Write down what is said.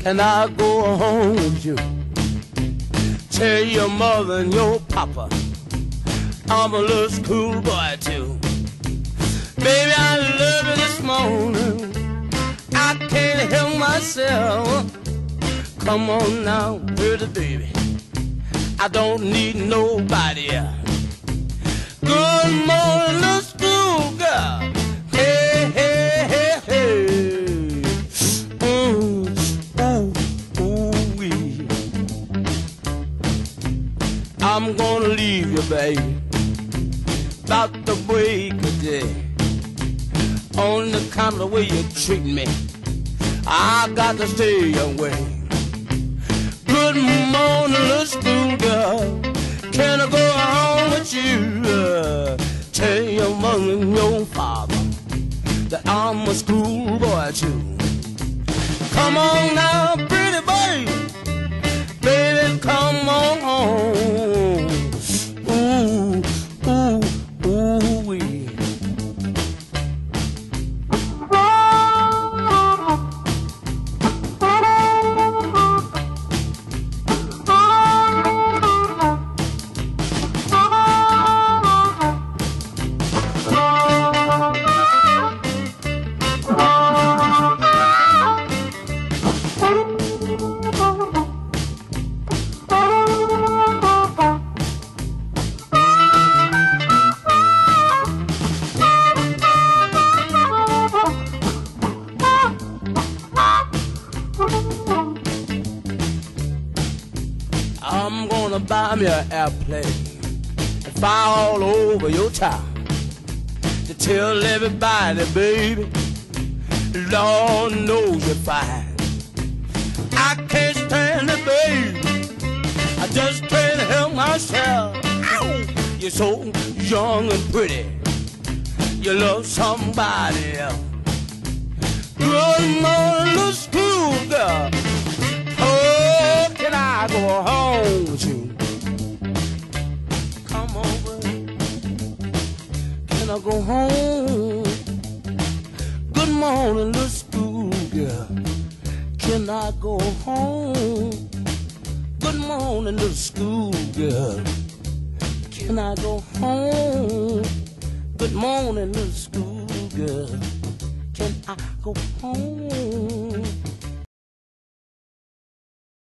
Can I go home with you? Tell your mother and your papa I'm a little schoolboy too. Baby, I love you this morning. I can't help myself. Come on now, pretty baby. I don't need nobody else. Good morning, little schoolgirl. Hey, hey, hey, hey. Ooh-wee. I'm gonna leave you, baby, about the break of day. On the count of the way you treat me, I got to stay away. Good morning, little schoolgirl. Can I go home with you? Tell your mother and your father that I'm a schoolboy too. Come on now, pretty baby, baby, come on home. Ooh, ooh, ooh-wee. I'm gonna buy me an airplane and fly all over your town to tell everybody, baby, Lord knows you're fine. I can't stand it, baby, I just can't help myself. Ow! You're so young and pretty, you love somebody else. Good morning, little schoolgirl. Oh, can I go home with you? Come over. Can I go home? Good morning, little schoolgirl. Can I go home? Good morning, little schoolgirl. Can I go home? Good morning, little schoolgirl. Can I go home?